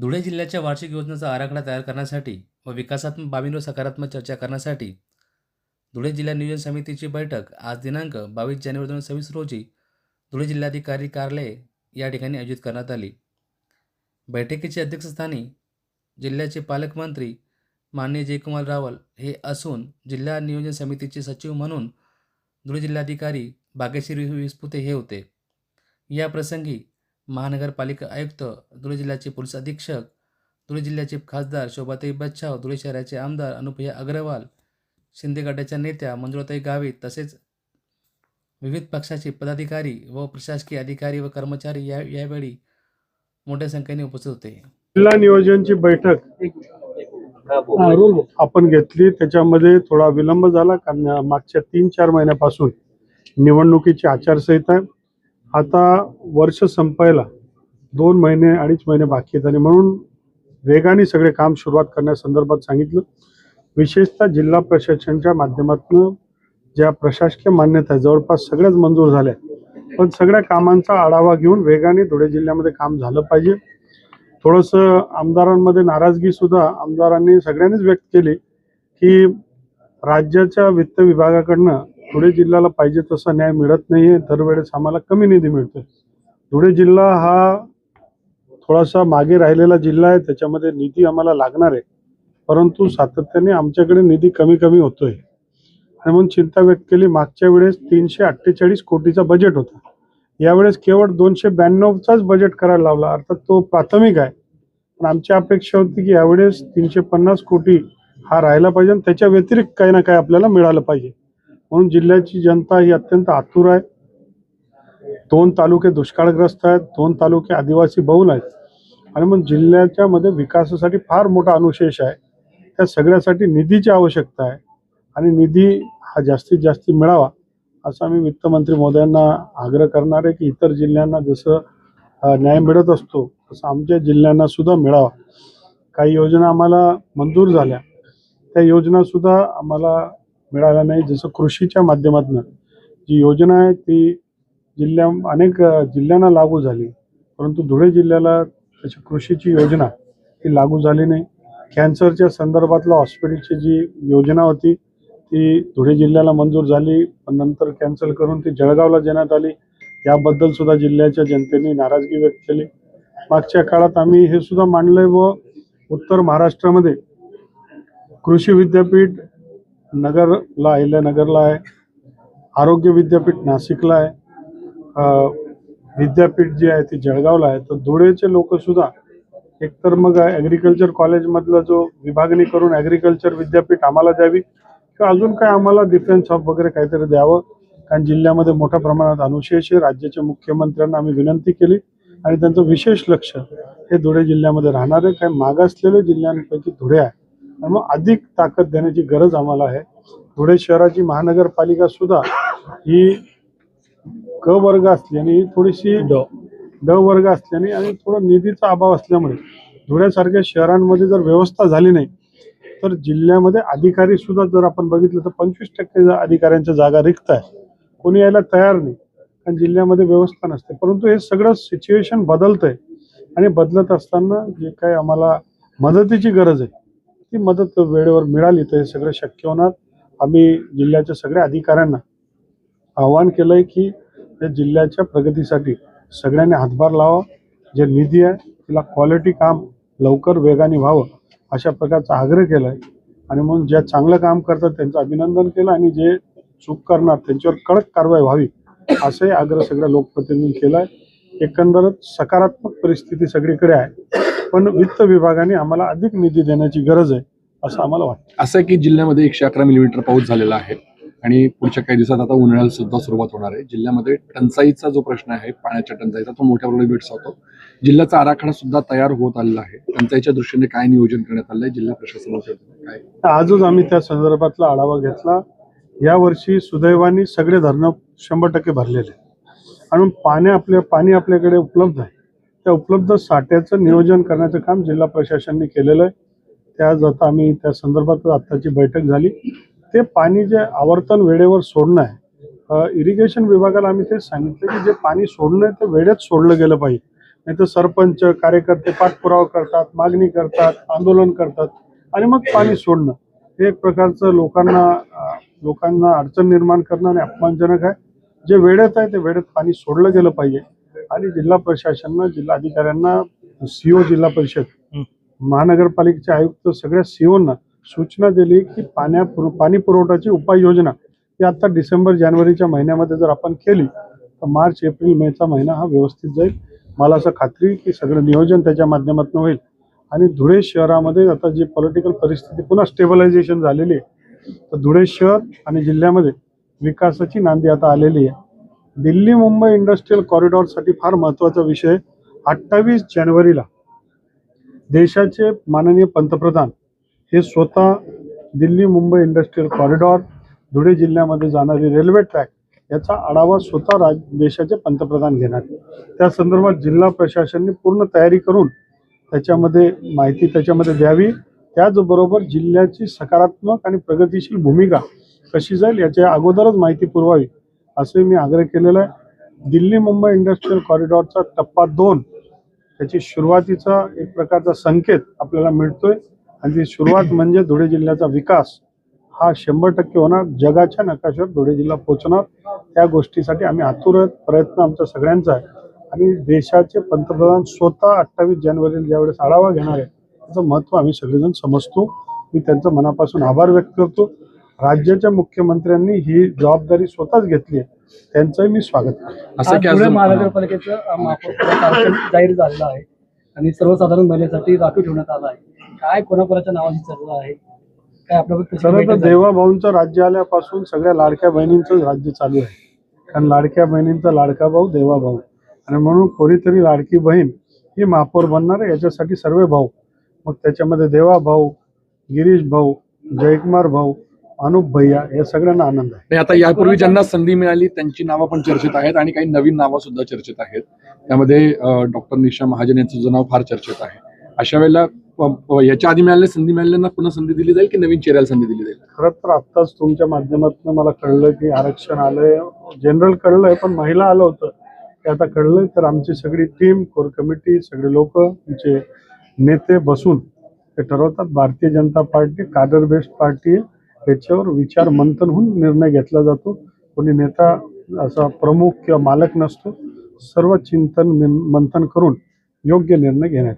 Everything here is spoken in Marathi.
धुळे जिल्ह्याच्या वार्षिक योजनेचा आराखडा तयार करण्यासाठी व विकासात्मक बाबींवर सकारात्मक चर्चा करण्यासाठी धुळे जिल्हा नियोजन समितीची बैठक आज दिनांक 22 जानेवारी 2026 रोजी धुळे जिल्हाधिकारी कार्यालय या ठिकाणी आयोजित करण्यात आली। बैठकीच्या अध्यक्षस्थानी जिल्ह्याचे पालकमंत्री माननीय जयकुमार रावल हे असून जिल्हा नियोजन समितीचे सचिव म्हणून धुळे जिल्हाधिकारी भाग्यश्री विस्पुते हे होते। या प्रसंगी महानगरपालिका आयुक्त, धुळे जिल्ह्याचे पोलीस अधीक्षक, धुळे जिल्ह्याचे खासदार शोभाताई बच्छाव, धुळे शहराचे आमदार अनुप्रिया अग्रवाल, शिंदे गटाच्या नेत्या मंजुळाताई गावित तसेच विविध पक्षाचे पदाधिकारी व प्रशासकीय अधिकारी व कर्मचारी यावेळी मोठ्या संख्येने उपस्थित होते। जिल्हा नियोजनची बैठक आपण घेतली, त्याच्यामध्ये थोडा विलंब झाला कारण मागच्या 3-4 महिन्यापासून निवडणुकीची आचारसंहिता आहे। आता वर्ष संपायला 2 महिने 2.5 महिने बाकी आहेत आणि म्हणून वेगाने सगळे काम सुरुवात करण्यासंदर्भात सांगितलं। विशेषतः जिल्हा प्रशासनाच्या माध्यमातून ज्या प्रशासकीय मान्यता जवळपास सगळ्याच मंजूर झाल्या, पण सगळ्या कामांचा आढावा घेऊन वेगाने धुळे जिल्ह्यामध्ये काम झालं पाहिजे। थोडंसं आमदारांमध्ये नाराजगी सुद्धा आमदारांनी सगळ्यांनीच व्यक्त केली की राज्याच्या वित्त विभागाकडनं धुळे जिल्ह्याला पाहिजे तसा न्याय मिळत नाहीये, दरवेळेस आम्हाला कमी निधी मिळतोय। धुळे जिल्हा हा थोडासा मागे राहिलेला जिल्हा आहे, त्याच्यामध्ये निधी आम्हाला लागणार आहे, परंतु सातत्याने आमच्याकडे निधी कमी होतोय आणि म्हणून चिंता व्यक्त केली। मागच्या वेळेस 348 कोटीचा बजेट होता, यावेळेस केवळ 292चाच बजेट करायला लावला, अर्थात तो प्राथमिक आहे। पण आमची अपेक्षा होती की यावेळेस 350 कोटी हा राहायला पाहिजे आणि त्याच्या व्यतिरिक्त काही ना काही आपल्याला मिळालं पाहिजे। म्हणून जिल्ह्याची जनता ही अत्यंत आतुर आहे। 2 तालुके दुष्काळग्रस्त आहेत, 2 तालुके आदिवासी बहुल आहेत आणि मग जिल्ह्याच्या मध्ये विकासासाठी फार मोठा अनुशेष आहे। त्या सगळ्यासाठी निधीची आवश्यकता आहे आणि निधी हा जास्तीत जास्त मिळावा असं आम्ही वित्तमंत्री महोदयांना आग्रह करणार आहे की इतर जिल्ह्यांना जसं न्याय मिळत असतो तसं आमच्या जिल्ह्यांना सुद्धा मिळावा। काही योजना आम्हाला मंजूर झाल्या, त्या योजना सुद्धा आम्हाला मिळाल्या नाही। जसं कृषीच्या माध्यमातून जी योजना आहे ती अनेक जिल्ह्यांना लागू झाली, परंतु धुळे जिल्ह्याला त्याची कृषीची योजना ही लागू झाली नाही। कॅन्सरच्या संदर्भातला हॉस्पिटलची जी योजना होती ती धुळे जिल्ह्याला मंजूर झाली, पण नंतर कॅन्सल करून ती जळगावला देण्यात आली। याबद्दल सुद्धा जिल्ह्याच्या जनतेने नाराजगी व्यक्त केली। मागच्या काळात आम्ही हे सुद्धा मांडलंय व उत्तर महाराष्ट्रामध्ये कृषी विद्यापीठ नगरला, अहिल्यानगरला आहे, आरोग्य विद्यापीठ नाशिकला आहे, विद्यापीठ जी आहे ती जळगावला आहे। तर धुळेचे लोक सुद्धा एकतर मग ॲग्रिकल्चर कॉलेजमधला जो विभागणी करून ॲग्रिकल्चर विद्यापीठ आम्हाला द्यावी किंवा अजून काय आम्हाला डिफेन्स हब वगैरे काहीतरी द्यावं, कारण जिल्ह्यामध्ये मोठ्या प्रमाणात अनुशेष आहे। राज्याच्या मुख्यमंत्र्यांना आम्ही विनंती केली आणि त्यांचं विशेष लक्ष हे धुळे जिल्ह्यामध्ये राहणार आहे। काही मागासलेल्या जिल्ह्यांपैकी धुळे आहे आणि मग अधिक ताकद देण्याची गरज आम्हाला आहे। धुळे शहराची महानगरपालिका सुद्धा ही क वर्ग असल्याने थोडीशी ड वर्ग असल्याने आणि थोडं निधीचा अभाव असल्यामुळे धुळ्यासारख्या शहरांमध्ये जर व्यवस्था झाली नाही तर जिल्ह्यामध्ये अधिकारी सुद्धा जर आपण बघितलं तर 25% अधिकाऱ्यांच्या जागा रिक्त आहे, कोणी यायला तयार नाही कारण जिल्ह्यामध्ये व्यवस्था नसते। परंतु हे सगळं सिच्युएशन बदलतंय आणि बदलत असताना जे काही आम्हाला मदतीची गरज आहे ती मदत वेळेवर मिळाली तर हे सगळं शक्य होणार। आम्ही जिल्ह्याच्या सगळ्या अधिकाऱ्यांना आवाहन केलंय की या जिल्ह्याच्या प्रगतीसाठी सगळ्यांनी हातभार लावा। जे निधी आहे तिला क्वालिटी काम लवकर वेगाने व्हावं अशा प्रकारचा आग्रह केलाय आणि म्हणून ज्या चांगलं काम करतात त्यांचं अभिनंदन केलं आणि जे चूक करणार त्यांच्यावर कडक कारवाई व्हावी असे आग्रह सगळ्या लोकप्रतिनिधींनी केलाय। एकंदरच सकारात्मक परिस्थिती सगळीकडे आहे, पण वित्त विभागाने आम्हाला अधिक निधी देण्याची गरज आहे असं आम्हाला वाटतं। असं की जिल्ह्यामध्ये 111 मिलीमीटर पाऊस झालेला आहे आणि पुढच्या काही दिवसात आता उन्हाळ्याला सुद्धा सुरुवात होणार आहे। जिल्ह्यामध्ये टंचाईचा जो प्रश्न आहे, पाण्याच्या टंचाईचा, तो मोठ्या प्रमाणात भेडसावतो। जिल्ह्याचा आराखडा सुद्धा तयार होत आलेला आहे। टंचाईच्या दृष्टीने काय नियोजन करण्यात आलंय जिल्हा प्रशासनाच्या काय? आजच आम्ही त्या संदर्भातला आढावा घेतला। यावर्षी सुदैवाने सगळे धरणं 100% भरलेले आणि पाणी आपल्याकडे उपलब्ध आहे। त्या उपलब्ध साठ्याचं नियोजन करण्याचं काम जिल्हा प्रशासनाने केलेलं आहे। त्याच आता आम्ही त्या संदर्भात आत्ताची बैठक झाली। ते पाणी जे आवर्तन वेळेवर सोडणं आहे, इरिगेशन विभागाला आम्ही ते सांगितलं की जे पाणी सोडणं आहे ते वेळेत सोडलं गेलं पाहिजे, नाही तर सरपंच कार्यकर्ते पाठपुरावा करतात, मागणी करतात, आंदोलन करतात आणि मग पाणी सोडणं हे एक प्रकारचं लोकांना अडचण निर्माण करणं आणि अपमानजनक आहे. जे वेळेत आहे ते वेळेत पाणी सोडलं गेलं पाहिजे आणि जिल्हा प्रशासनानं, जिल्हा अधिकाऱ्यांना, सीओ जिल्हा परिषद, महानगरपालिकेचे आयुक्त सगळ्या सीओना सूचना दिली की पाणी पुरवठ्याची उपाययोजना ही आता डिसेंबर जानेवारीच्या महिन्यामध्ये जर आपण केली तर मार्च एप्रिल मेचा महिना हा व्यवस्थित जाईल. मला असं खात्री की सगळं नियोजन त्याच्या माध्यमातून होईल आणि धुळे शहरामध्ये आता जी पॉलिटिकल परिस्थिती पुन्हा स्टेबलायझेशन झालेली आहे तर धुळे शहर आणि जिल्ह्यामध्ये विकासाची नांदी आता आलेली आहे. दिल्ली मुंबई इंडस्ट्रियल कॉरिडॉरसाठी फार महत्त्वाचा विषय 28 जानेवारीला देशाचे माननीय पंतप्रधान हे स्वतः दिल्ली मुंबई इंडस्ट्रियल कॉरिडॉर, धुळे जिल्ह्यामध्ये जाणारी रेल्वे ट्रॅक याचा आढावा स्वतः देशाचे पंतप्रधान घेणार. त्या संदर्भात जिल्हा प्रशासनाने पूर्ण तयारी करून त्याच्यामध्ये माहिती द्यावी. त्याचबरोबर जिल्ह्याची सकारात्मक आणि प्रगतिशील भूमिका कशी जाईल याच्या अगोदरच माहिती पुरवावी असे मी आग्रह केलेला आहे. दिल्ली मुंबई इंडस्ट्रियल कॉरिडॉरचा टप्पा 2 त्याची सुरुवातीचा एक प्रकारचा संकेत आपल्याला मिळतोय आणि ती सुरुवात म्हणजे धुळे जिल्ह्याचा विकास हा 100% होणार. जगाच्या नकाशावर धुळे जिल्हा पोहोचणार. त्या गोष्टीसाठी आम्ही आतुर आहेत. प्रयत्न आमचा सगळ्यांचा आहे आणि देशाचे पंतप्रधान स्वतः 28 जानेवारीला ज्यावेळेस आढावा घेणार आहे त्याचं महत्त्व आम्ही सगळेजण समजतो. मी त्यांचं मनापासून आभार व्यक्त करतो. राज्याच्या मुख्यमंत्र्यांनी ही जबाबदारी स्वतःच घेतली आहे, त्यांचंही मी स्वागत करतो. असं की धुळे अजून महानगरपालिकेचं महापौर जाहीर झालेलं आहे आणि सर्वसाधारण महिलेसाठी राखीव ठेवण्यात आला आहे. काय कोणाकोणाच्या नावाची चर्चा आहे, काय आपल्याकडे खरं तर देवाभाऊंचं राज्य आल्यापासून सगळ्या लाडक्या बहिणींचं राज्य चालू आहे. कारण लाडक्या बहिणींचा लाडका भाऊ देवाभाऊ आणि म्हणून कोणीतरी लाडकी बहीण ही महापौर बनणार आहे याच्यासाठी सर्व भाऊ, मग त्याच्यामध्ये देवाभाऊ, गिरीश भाऊ, जयकुमार भाऊ, अनुप भैया या सगळ्यांना आनंद आहे. नाही, आता यापूर्वी ज्यांना संधी मिळाली त्यांची नावं पण चर्चेत आहेत आणि काही नवीन नावं सुद्धा चर्चेत आहेत. त्यामध्ये डॉक्टर निशा महाजन यांचं जो नाव फार चर्चेत आहे. अशा वेळेला याच्या आधी संधी मिळालेल्यांना पुन्हा संधी दिली जाईल की नवीन चेहऱ्याला संधी दिली जाईल? खरं तर आत्ताच तुमच्या माध्यमातून मला कळलं की आरक्षण आलंय, जनरल कळलंय पण महिला आलं होतं ते आता कळलंय. तर आमची सगळी टीम, कोर कमिटी, सगळे लोक, तुमचे नेते बसून ते ठरवतात. Bharatiya Janata party cadre based party आहे, त्याच्यावर विचार मंथन होऊन निर्णय घेतला जातो. कोणी नेता असा प्रमुख किंवा मालक नसतो. सर्व चिंतन मंथन करून योग्य निर्णय घेण्यात